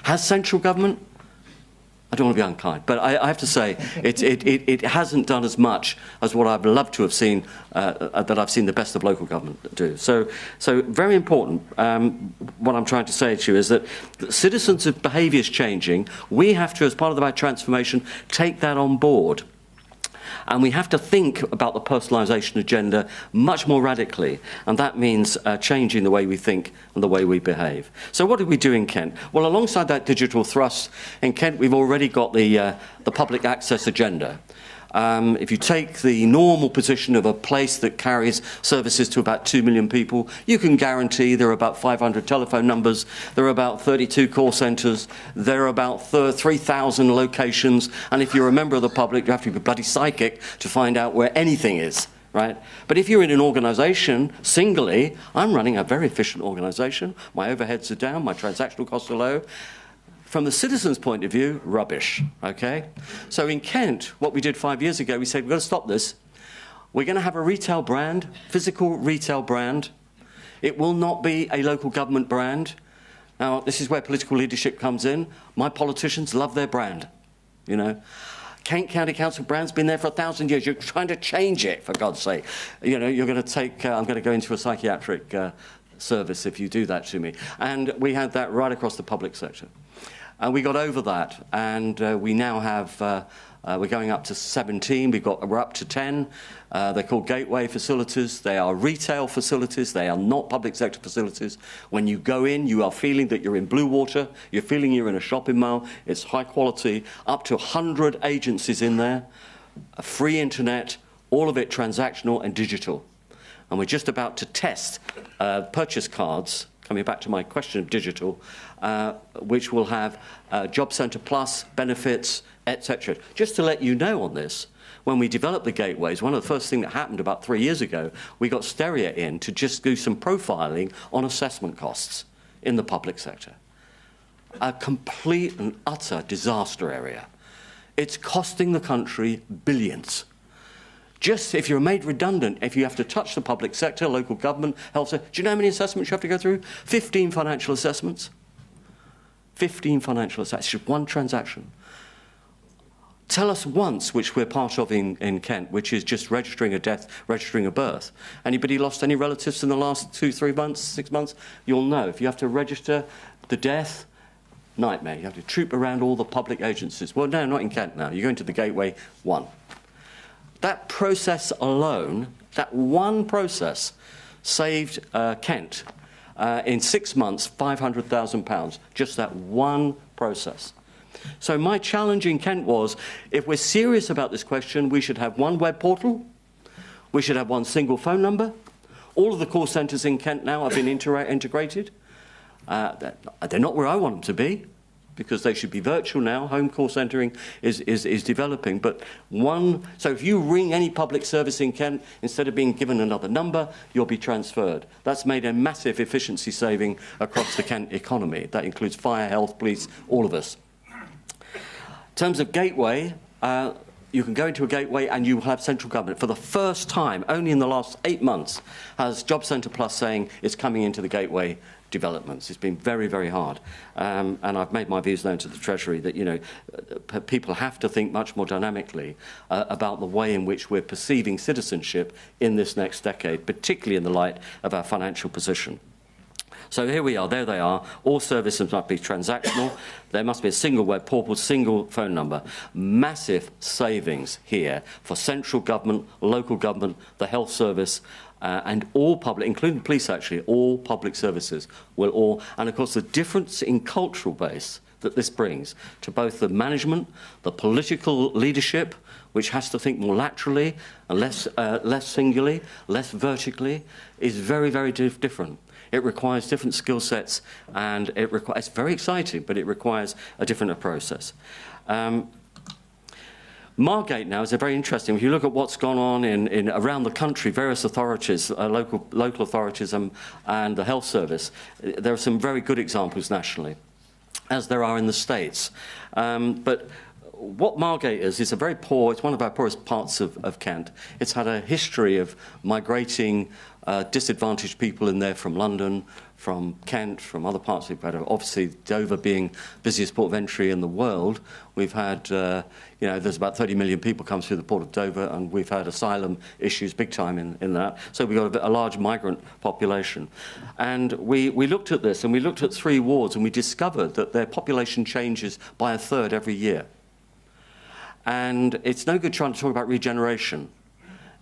Has central government? I don't want to be unkind, but I have to say it hasn't done as much as what I've loved to have seen, that I've seen the best of local government do. So very important. What I'm trying to say to you is that citizens' behaviour is changing. We have to, as part of our transformation, take that on board. And we have to think about the personalisation agenda much more radically, and that means changing the way we think and the way we behave. So what did we do in Kent? Well, alongside that digital thrust, in Kent we've already got the public access agenda. If you take the normal position of a place that carries services to about 2 million people, you can guarantee there are about 500 telephone numbers, there are about 32 call centres, there are about 3,000 locations, and if you're a member of the public, you have to be bloody psychic to find out where anything is, right? But if you're in an organisation, singly, I'm running a very efficient organisation, my overheads are down, my transactional costs are low. From the citizen's point of view, rubbish, okay? So in Kent, what we did 5 years ago, we said, we've got to stop this. We're going to have a retail brand, physical retail brand. It will not be a local government brand. Now, this is where political leadership comes in. My politicians love their brand, you know. Kent County Council brand's been there for 1,000 years. You're trying to change it, for God's sake. You know, you're going to take, I'm going to go into a psychiatric service if you do that to me. And we had that right across the public sector. And we got over that, and we now have, we're going up to 17, we're up to 10. They're called gateway facilities. They are retail facilities. They are not public sector facilities. When you go in, you are feeling that you're in blue water. You're feeling you're in a shopping mall. It's high quality, up to 100 agencies in there, a free internet, all of it transactional and digital. And we're just about to test purchase cards, coming back to my question of digital, which will have Job Centre Plus, benefits, etc. Just to let you know on this, when we developed the gateways, one of the first things that happened about 3 years ago, we got Steria in to just do some profiling on assessment costs in the public sector. A complete and utter disaster area. It's costing the country billions. Just if you're made redundant, if you have to touch the public sector, local government, health sector, do you know how many assessments you have to go through? 15 financial assessments. 15 financial assessments, just one transaction. Tell us once, which we're part of in Kent, which is just registering a death, registering a birth. Anybody lost any relatives in the last 2, 3 months, 6 months? You'll know. If you have to register the death, nightmare. You have to troop around all the public agencies. Well, no, not in Kent now. You're going to the Gateway 1. That process alone, that one process, saved Kent in 6 months £500,000. Just that one process. So my challenge in Kent was, if we're serious about this question, we should have one web portal, we should have one single phone number. All of the call centres in Kent now have been integrated. They're not where I want them to be, because they should be virtual now. Home call centering is developing. But so if you ring any public service in Kent, instead of being given another number, you'll be transferred. That's made a massive efficiency saving across the Kent economy. That includes fire, health, police, all of us. In terms of gateway, you can go into a gateway and you will have central government. For the first time, only in the last 8 months, has Job Centre Plus saying it's coming into the gateway developments. It's been very, very hard. And I've made my views known to the Treasury that, you know, people have to think much more dynamically about the way in which we're perceiving citizenship in this next decade, particularly in the light of our financial position. So here we are, there they are. All services must be transactional. There must be a single web portal, single phone number. Massive savings here for central government, local government, the health service, and all public, including police actually, all public services will all, and of course the difference in cultural base that this brings to both the management, the political leadership, which has to think more laterally and less singularly, less vertically, is very, very different. It requires different skill sets, and it's very exciting, but it requires a different process. Margate now is very interesting. If you look at what's gone on around the country, various authorities, local authorities and the health service, there are some very good examples nationally, as there are in the States. But what Margate is a very poor, it's one of our poorest parts of Kent. It's had a history of migrating disadvantaged people in there from London, from Kent, from other parts. We've had, obviously, Dover being busiest port of entry in the world. We've had, there's about 30 million people come through the port of Dover, and we've had asylum issues big time in that. So we've got a large migrant population. And we looked at this, and we looked at 3 wards, and we discovered that their population changes by a third every year. And it's no good trying to talk about regeneration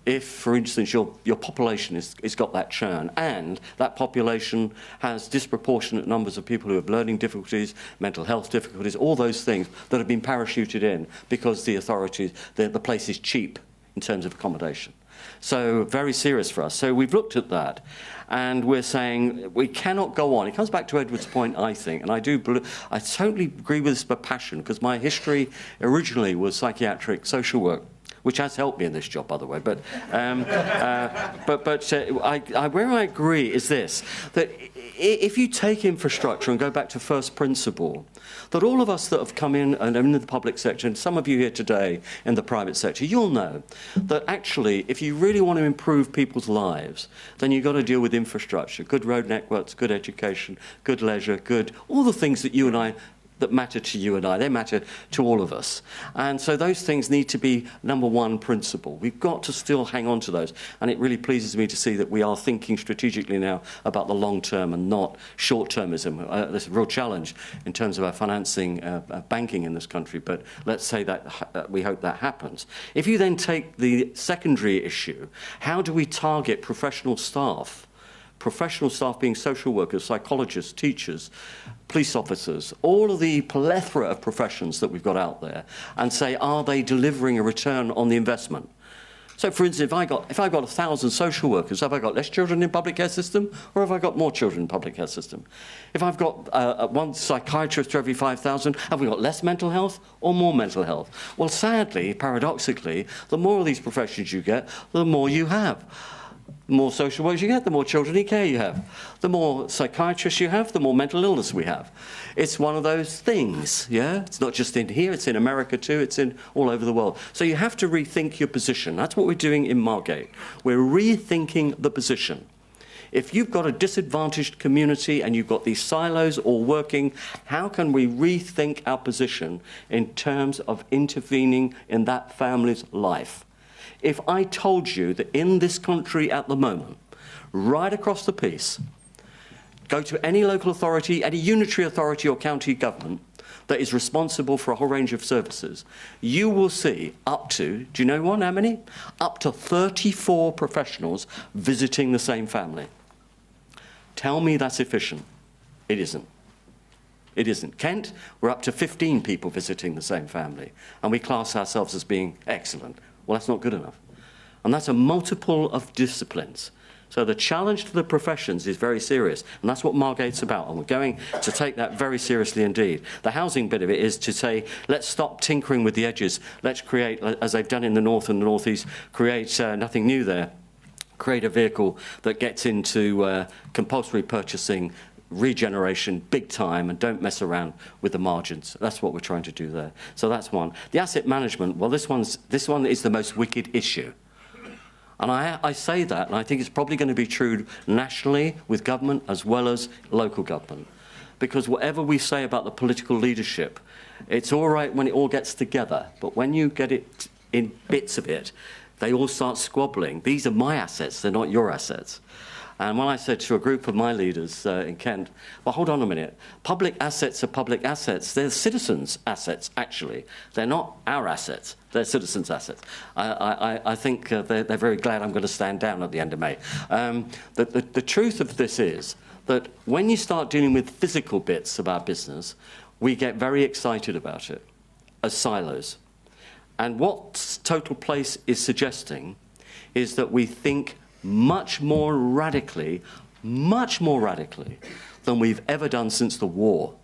if, for instance, your population is got that churn, and that population has disproportionate numbers of people who have learning difficulties, mental health difficulties, all those things that have been parachuted in because the authorities, the place is cheap in terms of accommodation. So very serious for us. So we've looked at that, and we're saying we cannot go on. It comes back to Edward's point, I think, and I totally agree with this with passion, because my history originally was psychiatric social work, which has helped me in this job, by the way. But where I agree is this, that if you take infrastructure and go back to first principle, that all of us that have come in and are in the public sector, and some of you here today in the private sector, you'll know that actually, if you really want to improve people's lives, then you've got to deal with infrastructure, good road networks, good education, good leisure, all the things that you and I that matter to you and I, they matter to all of us. And so those things need to be number one principle. We've got to still hang on to those. And it really pleases me to see that we are thinking strategically now about the long term and not short-termism. There's a real challenge in terms of our financing banking in this country, but let's say that we hope that happens. If you then take the secondary issue, how do we target professional staff? Professional staff being social workers, psychologists, teachers, police officers, all of the plethora of professions that we've got out there, and say, are they delivering a return on the investment? So, for instance, if I've got 1,000 social workers, have I got less children in public care system, or have I got more children in public care system? If I've got 1 psychiatrist to every 5,000, have we got less mental health or more mental health? Well, sadly, paradoxically, the more of these professions you get, the more you have. The more social workers you get, the more children in care you have. The more psychiatrists you have, the more mental illness we have. It's one of those things, yeah? It's not just in here, it's in America too, it's in all over the world. So you have to rethink your position. That's what we're doing in Margate. We're rethinking the position. If you've got a disadvantaged community and you've got these silos all working, how can we rethink our position in terms of intervening in that family's life? If I told you that in this country at the moment, right across the piece, go to any local authority, any unitary authority or county government that is responsible for a whole range of services, you will see up to, do you know how many? Up to 34 professionals visiting the same family. Tell me that's efficient. It isn't. It isn't. Kent, we're up to 15 people visiting the same family, and we class ourselves as being excellent. Well, that's not good enough. And that's a multiple of disciplines. So the challenge to the professions is very serious, and that's what Margate's about, and we're going to take that very seriously indeed. The housing bit of it is to say, let's stop tinkering with the edges. Let's create, as they've done in the north and the northeast, create nothing new there. Create a vehicle that gets into compulsory purchasing, regeneration big time, and don't mess around with the margins. That's what we're trying to do there. So that's one. The asset management, well, this one is the most wicked issue. And I say that, and I think it's probably going to be true nationally with government as well as local government. Because whatever we say about the political leadership, it's all right when it all gets together, but when you get it in bits of it, they all start squabbling. These are my assets, they're not your assets. And when I said to a group of my leaders in Kent, well, hold on a minute, public assets are public assets. They're citizens' assets, actually. They're not our assets. They're citizens' assets. I think they're very glad I'm going to stand down at the end of May. The truth of this is that when you start dealing with physical bits of our business, we get very excited about it as silos. And what Total Place is suggesting is that we think much more radically than we've ever done since the war.